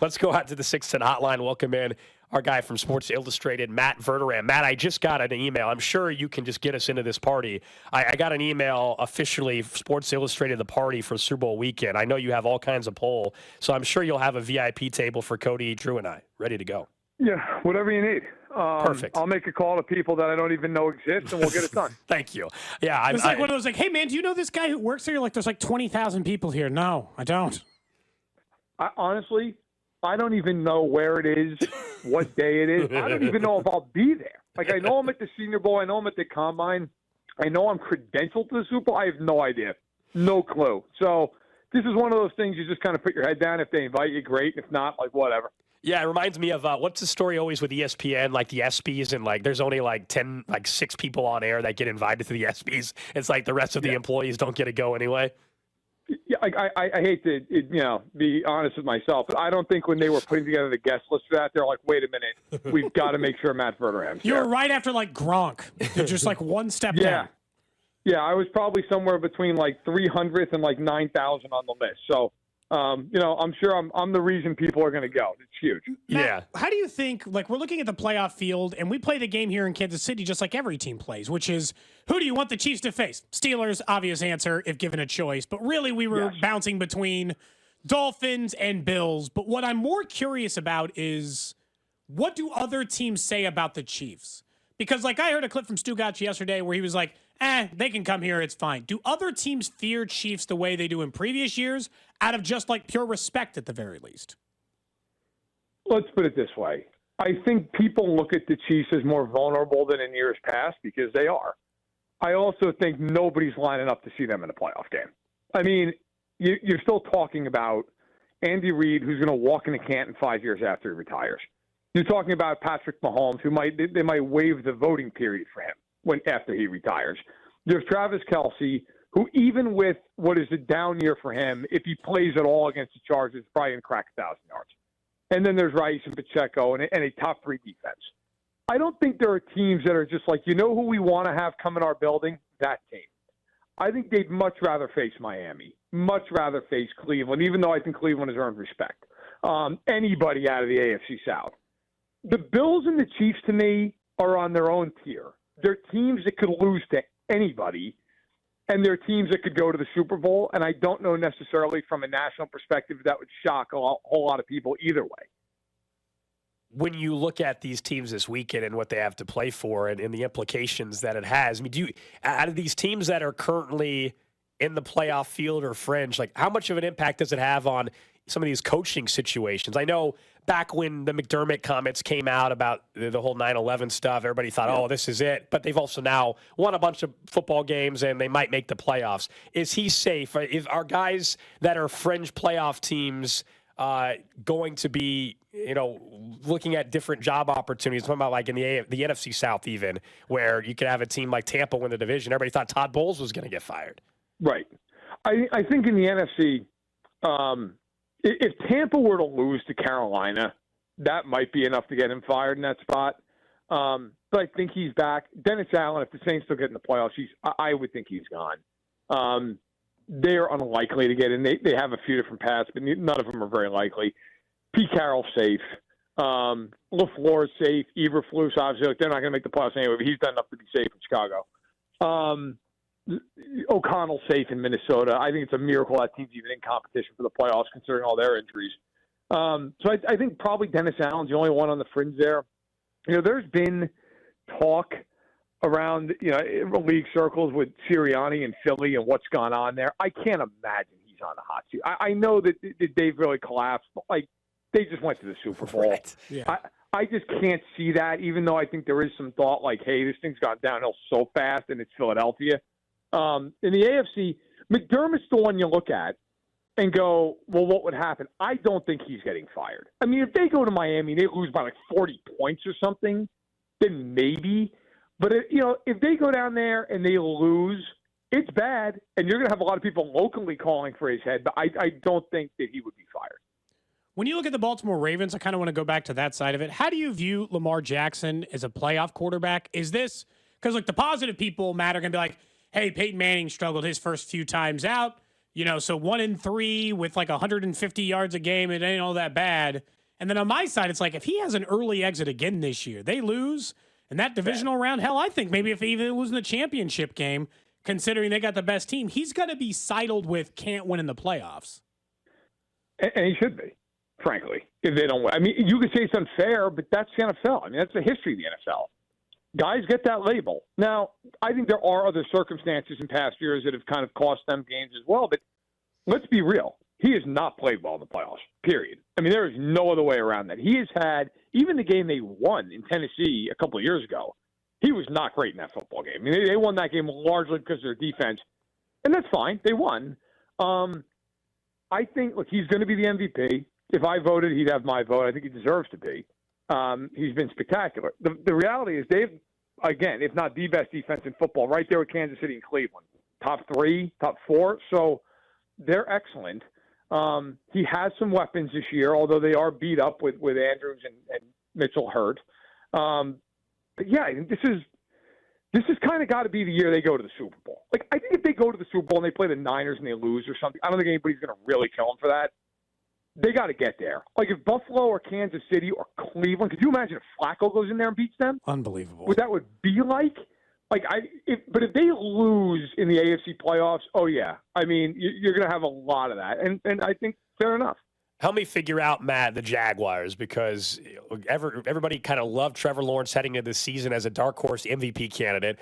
Let's go out to the 610 hotline. Welcome in our guy from Sports Illustrated, Matt Verderame. Matt, I just got an email. I'm sure you can just get us into this party. I got an email officially, Sports Illustrated, the party for Super Bowl weekend. I know you have all kinds of pull, so I'm sure you'll have a VIP table for Cody, Drew, and I ready to go. Yeah, whatever you need. Perfect. I'll make a call to people that I don't even know exist, and we'll get it done. Thank you. Yeah, it's like one of those, like, hey, man, do you know this guy who works here? Like, there's like 20,000 people here. No, I don't. Honestly, I don't even know where it is, what day it is. I don't even know if I'll be there. Like, I know I'm at the Senior Bowl. I know I'm at the Combine. I know I'm credentialed to the Super Bowl. I have no idea. No clue. So this is one of those things you just kind of put your head down. If they invite you, great. If not, like, whatever. Yeah, it reminds me of what's the story always with ESPN, like the ESPYs, and like there's only like 6 people on air that get invited to the ESPYs. It's like the rest of the employees don't get to go anyway. Yeah, I hate to be honest with myself, but I don't think when they were putting together the guest list for that, they're like, wait a minute, we've got to make sure Matt Verderam's You there. were right after like Gronk. They're just like one step down. Yeah, I was probably somewhere between like 300th and like 9,000 on the list. So, I'm sure I'm the reason people are going to go. It's huge. Matt, how do you think, like, we're looking at the playoff field, and we play the game here in Kansas City just like every team plays, which is, who do you want the Chiefs to face? Steelers, obvious answer, if given a choice. But really, we were bouncing between Dolphins and Bills. But what I'm more curious about is, what do other teams say about the Chiefs? Because, like, I heard a clip from Stugotz yesterday where he was like, they can come here, it's fine. Do other teams fear Chiefs the way they do in previous years, out of just, like, pure respect at the very least? Let's put it this way. I think people look at the Chiefs as more vulnerable than in years past because they are. I also think nobody's lining up to see them in a playoff game. I mean, you're still talking about Andy Reid, who's going to walk into Canton 5 years after he retires. You're talking about Patrick Mahomes, who they might waive the voting period for him after he retires. There's Travis Kelce, who even with what is a down year for him, if he plays at all against the Chargers, probably going to crack 1,000 yards. And then there's Rice and Pacheco and a top 3 defense. I don't think there are teams that are just like, you know who we want to have come in our building? That team. I think they'd much rather face Miami, much rather face Cleveland, even though I think Cleveland has earned respect. Anybody out of the AFC South. The Bills and the Chiefs, to me, are on their own tier. They're teams that could lose to anybody, and they're teams that could go to the Super Bowl, and I don't know necessarily from a national perspective that would shock a whole lot of people either way. When you look at these teams this weekend and what they have to play for and the implications that it has, I mean, out of these teams that are currently in the playoff field or fringe, like how much of an impact does it have on some of these coaching situations? I know back when the McDermott comments came out about the whole 9/11 stuff, everybody thought, oh, this is it. But they've also now won a bunch of football games and they might make the playoffs. Is he safe? Are guys that are fringe playoff teams going to be, looking at different job opportunities? I'm talking about like in the NFC South even, where you could have a team like Tampa win the division. Everybody thought Todd Bowles was going to get fired. Right. I think in the NFC, if Tampa were to lose to Carolina, that might be enough to get him fired in that spot. But I think he's back. Dennis Allen, if the Saints still get in the playoffs, I would think he's gone. They're unlikely to get in. They have a few different paths, but none of them are very likely. Pete Carroll's safe. LaFleur's safe. Eberflus, obviously, they're not going to make the playoffs anyway, but he's done enough to be safe in Chicago. O'Connell's safe in Minnesota. I think it's a miracle that team's even in competition for the playoffs, considering all their injuries. So I think probably Dennis Allen's the only one on the fringe there. There's been talk around league circles with Sirianni and Philly and what's gone on there. I can't imagine he's on the hot seat. I know that they've really collapsed, but they just went to the Super Bowl. Right. Yeah. I just can't see that, even though I think there is some thought like, hey, this thing's gone downhill so fast and it's Philadelphia. In the AFC, McDermott's the one you look at and go, well, what would happen? I don't think he's getting fired. I mean, if they go to Miami and they lose by like 40 points or something, then maybe. But, if they go down there and they lose, it's bad. And you're going to have a lot of people locally calling for his head. But I don't think that he would be fired. When you look at the Baltimore Ravens, I kind of want to go back to that side of it. How do you view Lamar Jackson as a playoff quarterback? Is this – because, the positive people, Matt, are going to be like, hey, Peyton Manning struggled his first few times out. So 1-3 with like 150 yards a game, it ain't all that bad. And then on my side, it's like if he has an early exit again this year, they lose in that divisional round. Hell, I think maybe if they even lose in the championship game, considering they got the best team, he's going to be sidled with can't win in the playoffs. And he should be, frankly, if they don't win. I mean, you could say it's unfair, but that's the NFL. I mean, that's the history of the NFL. Guys get that label. Now, I think there are other circumstances in past years that have kind of cost them games as well, but let's be real. He has not played well in the playoffs, period. I mean, there is no other way around that. He has had, even the game they won in Tennessee a couple of years ago, he was not great in that football game. I mean, they won that game largely because of their defense, and that's fine. They won. I think, look, he's going to be the MVP. If I voted, he'd have my vote. I think he deserves to be. He's been spectacular. The reality is they've, again, if not the best defense in football, right there with Kansas City and Cleveland. Top 3, top 4. So they're excellent. He has some weapons this year, although they are beat up with Andrews and Mitchell hurt. But yeah, I think this is kind of got to be the year they go to the Super Bowl. Like, I think if they go to the Super Bowl and they play the Niners and they lose or something, I don't think anybody's going to really kill them for that. They got to get there. Like, if Buffalo or Kansas City or Cleveland, could you imagine if Flacco goes in there and beats them? Unbelievable. What that would be like? But if they lose in the AFC playoffs, oh yeah. I mean, you're going to have a lot of that, and I think fair enough. Help me figure out, Matt, the Jaguars, because everybody kind of loved Trevor Lawrence heading into this season as a dark horse MVP candidate.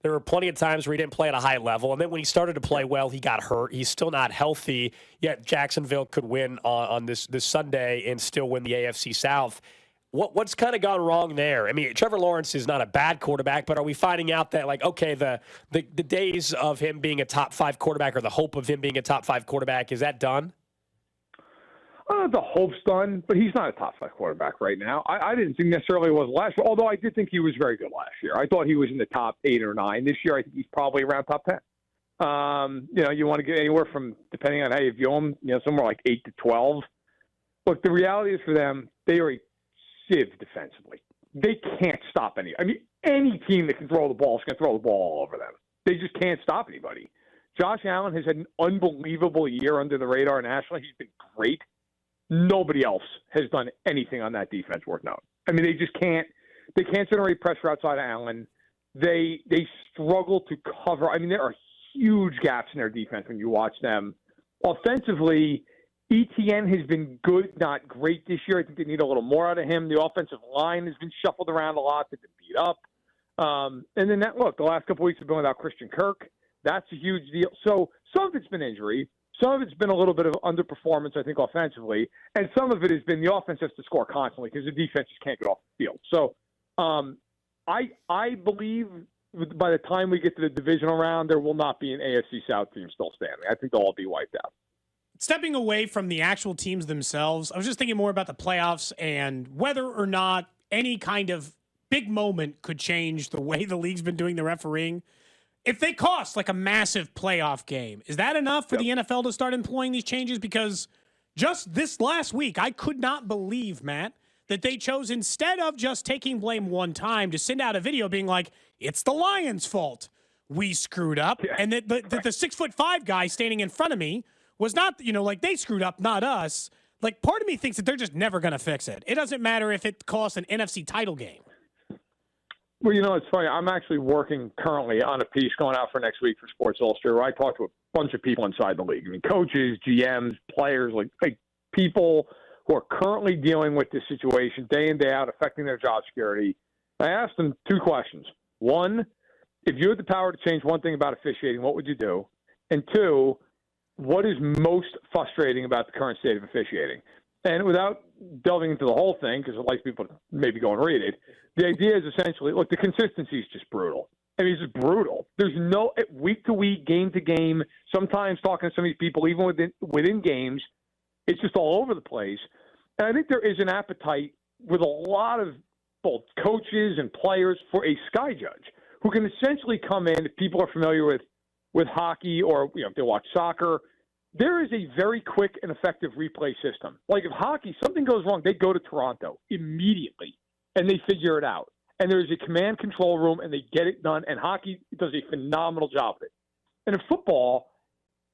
There were plenty of times where he didn't play at a high level, and then when he started to play well, he got hurt. He's still not healthy, yet Jacksonville could win on this Sunday and still win the AFC South. What's kind of gone wrong there? I mean, Trevor Lawrence is not a bad quarterback, but are we finding out that, like, okay, the days of him being a top 5 quarterback or the hope of him being a top 5 quarterback, is that done? The hope's done, but he's not a top 5 quarterback right now. I didn't think necessarily it was last year, although I did think he was very good last year. I thought he was in the top 8 or 9. This year, I think he's probably around top 10. You want to get anywhere from, depending on how you view him, somewhere like 8 to 12. Look, the reality is for them, they are a sieve defensively. They can't stop any. I mean, any team that can throw the ball is going to throw the ball all over them. They just can't stop anybody. Josh Allen has had an unbelievable year under the radar nationally. He's been great. Nobody else has done anything on that defense worth noting. I mean, they just can't. They can't generate pressure outside of Allen. They struggle to cover. I mean, there are huge gaps in their defense when you watch them. Offensively, ETN has been good, not great this year. I think they need a little more out of him. The offensive line has been shuffled around a lot. They've been beat up. And then the last couple of weeks have been without Christian Kirk. That's a huge deal. So some of it's been injury. Some of it's been a little bit of underperformance, I think, offensively. And some of it has been the offense has to score constantly because the defense just can't get off the field. So I believe by the time we get to the divisional round, there will not be an AFC South team still standing. I think they'll all be wiped out. Stepping away from the actual teams themselves, I was just thinking more about the playoffs and whether or not any kind of big moment could change the way the league's been doing the refereeing. If they cost like a massive playoff game, is that enough for the NFL to start employing these changes? Because just this last week, I could not believe, Matt, that they chose, instead of just taking blame one time, to send out a video being like, it's the Lions' fault. We screwed up. Yeah. And that the 6'5" guy standing in front of me was not, like they screwed up, not us. Like, part of me thinks that they're just never going to fix it. It doesn't matter if it costs an NFC title game. Well, it's funny. I'm actually working currently on a piece going out for next week for Sports Illustrated where I talk to a bunch of people inside the league. I mean, coaches, GMs, players, like people who are currently dealing with this situation day in, day out, affecting their job security. I asked them 2 questions. 1, if you had the power to change one thing about officiating, what would you do? And 2, what is most frustrating about the current state of officiating? And without delving into the whole thing, because I'd like people to maybe go and read it, the idea is essentially, look, the consistency is just brutal. I mean, it's just brutal. There's no week to week, game to game. Sometimes talking to some of these people, even within games, it's just all over the place. And I think there is an appetite with a lot of both coaches and players for a sky judge who can essentially come in, if people are familiar with hockey or if they watch soccer. There is a very quick and effective replay system. Like if hockey, something goes wrong, they go to Toronto immediately and they figure it out. And there's a command control room and they get it done. And hockey does a phenomenal job of it. And in football,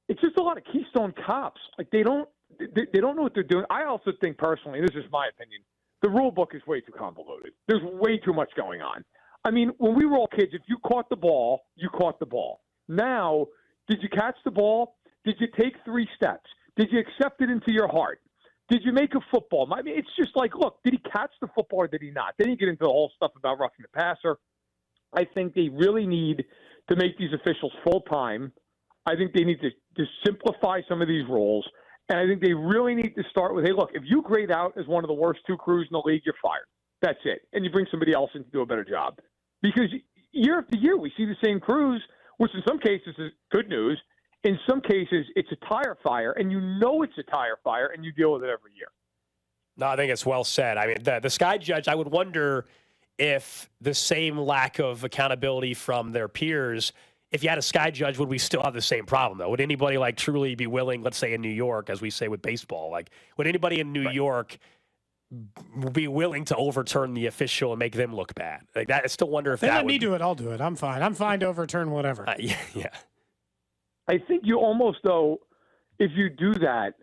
it's just a lot of Keystone cops. Like they don't know what they're doing. I also think personally, and this is my opinion, the rule book is way too convoluted. There's way too much going on. I mean, when we were all kids, if you caught the ball, you caught the ball. Now, did you catch the ball? Did you take 3 steps? Did you accept it into your heart? Did you make a football? I mean, it's just like, look, did he catch the football or did he not? They didn't get into the whole stuff about roughing the passer. I think they really need to make these officials full-time. I think they need to simplify some of these rules. And I think they really need to start with, hey, look, if you grade out as one of the worst 2 crews in the league, you're fired. That's it. And you bring somebody else in to do a better job. Because year after year, we see the same crews, which in some cases is good news. In some cases, it's a tire fire, and you know it's a tire fire, and you deal with it every year. No, I think it's well said. I mean, the Sky Judge, I would wonder if the same lack of accountability from their peers, if you had a Sky Judge, would we still have the same problem, though? Would anybody, like, truly be willing, let's say in New York, as we say with baseball, like, would anybody in New York be willing to overturn the official and make them look bad? Like that, I still wonder if they that let would... me do it, I'll do it. I'm fine. I'm fine to overturn whatever. Yeah. I think you almost, though, if you do that,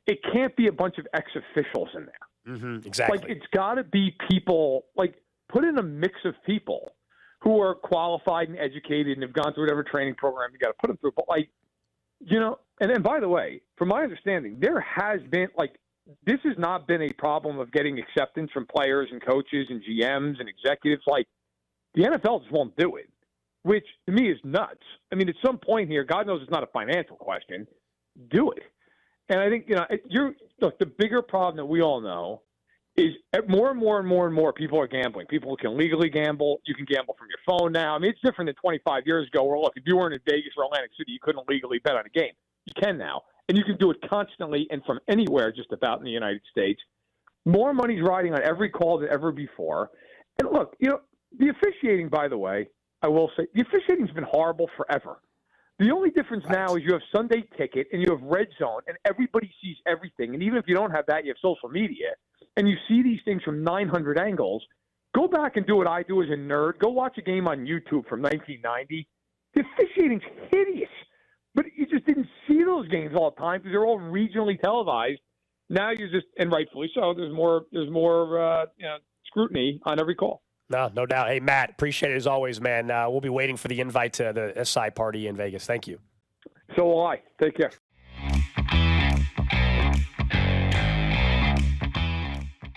it can't be a bunch of ex-officials in there. Mm-hmm, exactly. Like, it's got to be people, like, put in a mix of people who are qualified and educated and have gone through whatever training program you got to put them through. But, like, you know, and then, by the way, from my understanding, there has been, like, this has not been a problem of getting acceptance from players and coaches and GMs and executives. Like, the NFL just won't do it, which to me is nuts. I mean, at some point here, God knows it's not a financial question. Do it. And I think, you know, look, the bigger problem that we all know is more and more people are gambling. People can legally gamble. You can gamble from your phone now. I mean, it's different than 25 years ago where, look, if you weren't in Vegas or Atlantic City, you couldn't legally bet on a game. You can now. And you can do it constantly and from anywhere just about in the United States. More money's riding on every call than ever before. And look, you know, the officiating, by the way, I will say, the officiating's been horrible forever. The only difference now is you have Sunday Ticket and you have Red Zone and everybody sees everything. And even if you don't have that, you have social media. And you see these things from 900 angles. Go back and do what I do as a nerd. Go watch a game on YouTube from 1990. The officiating's hideous. But you just didn't see those games all the time because they're all regionally televised. Now you're just, and rightfully so, there's more scrutiny on every call. No doubt. Hey, Matt, appreciate it as always, man. We'll be waiting for the invite to the SI party in Vegas. Thank you. So will I. Take care.